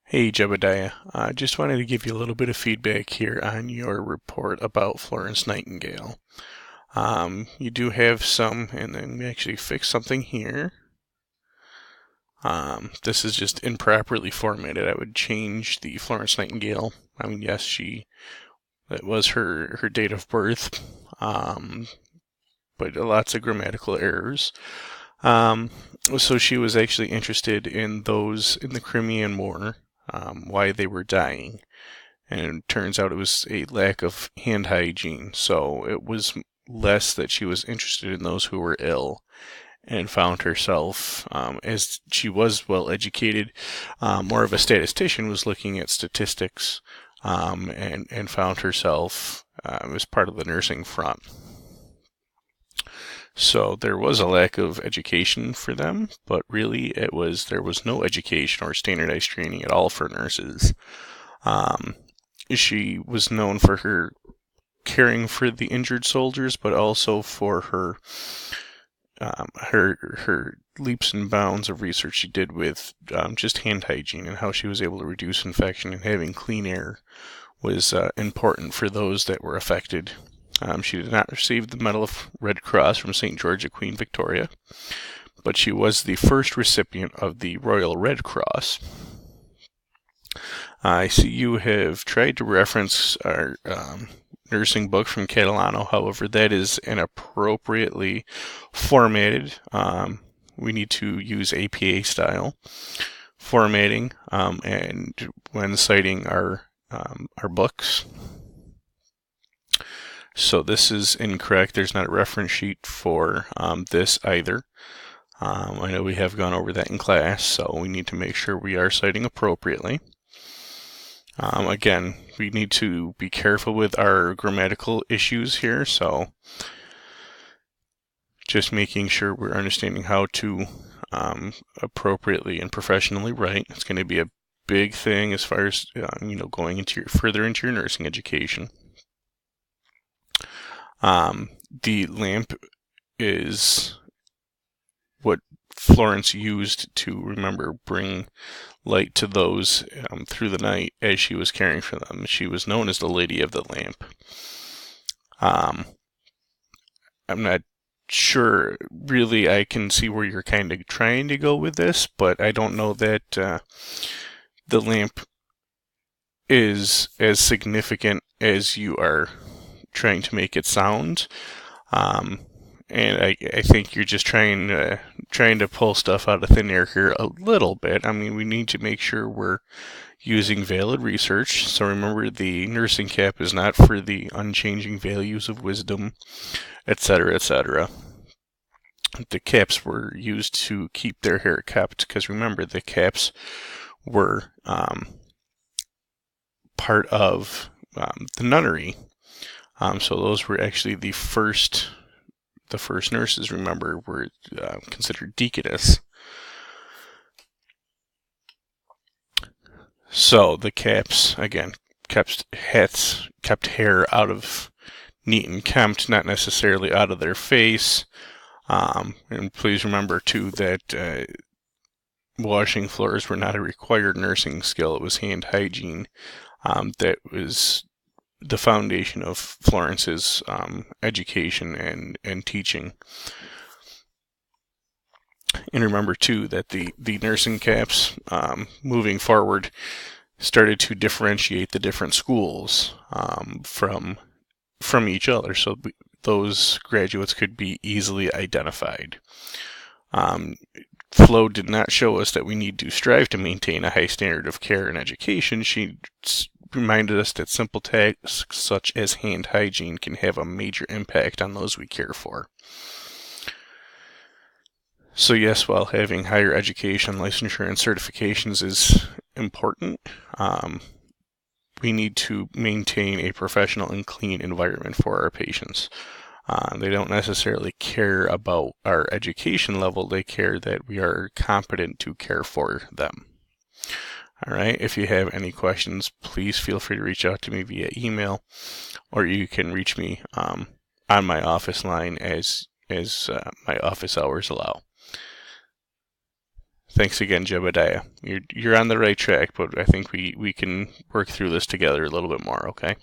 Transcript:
Hey Jebediah, I just wanted to give you a little bit of feedback here on your report about Florence Nightingale. You do have some, and then we actually fixed something here. This is just improperly formatted. I would change the Florence Nightingale. I mean, yes, that was her date of birth, but lots of grammatical errors. Um, so she was actually interested in those in the Crimean War, why they were dying. And it turns out it was a lack of hand hygiene. So it was less that she was interested in those who were ill and found herself, as she was well educated, more of a statistician, was looking at statistics and found herself as part of the nursing front. So there was a lack of education for them, but really there was no education or standardized training at all for nurses. Um, she was known for her caring for the injured soldiers, but also for her leaps and bounds of research she did with just hand hygiene and how she was able to reduce infection, and having clean air was important for those that were affected. She did not receive the Medal of Red Cross from St. George of Queen Victoria, but she was the first recipient of the Royal Red Cross. I see you have tried to reference our nursing book from Catalano. However, that is inappropriately formatted. We need to use APA style formatting, and when citing our books. So this is incorrect. There's not a reference sheet for this either. I know we have gone over that in class, so we need to make sure we are citing appropriately. Again, we need to be careful with our grammatical issues here, so just making sure we're understanding how to appropriately and professionally write. It's going to be a big thing as far as going into further into your nursing education. The lamp is what Florence used to, remember, bring light to those through the night as she was caring for them. She was known as the Lady of the Lamp. I'm not sure, really. I can see where you're kind of trying to go with this, but I don't know that the lamp is as significant as you are trying to make it sound. And I think you're just trying to pull stuff out of thin air here a little bit. I mean, we need to make sure we're using valid research. So remember, the nursing cap is not for the unchanging values of wisdom, etc., etc. The caps were used to keep their hair kept, because remember, the caps were part of the nunnery. So those were actually the first nurses, remember, were considered deaconess. So the caps, again, kept hair out of neat and kempt, not necessarily out of their face. And please remember, too, that washing floors were not a required nursing skill. It was hand hygiene that was the foundation of Florence's education and teaching. And remember, too, that the nursing caps, moving forward, started to differentiate the different schools from each other, so those graduates could be easily identified. Flo did not show us that we need to strive to maintain a high standard of care and education. She reminded us that simple tasks such as hand hygiene can have a major impact on those we care for. So yes, while having higher education, licensure, and certifications is important, we need to maintain a professional and clean environment for our patients. They don't necessarily care about our education level. They care that we are competent to care for them. All right. If you have any questions, please feel free to reach out to me via email, or you can reach me on my office line as my office hours allow. Thanks again, Jebediah. You're on the right track, but I think we can work through this together a little bit more, okay?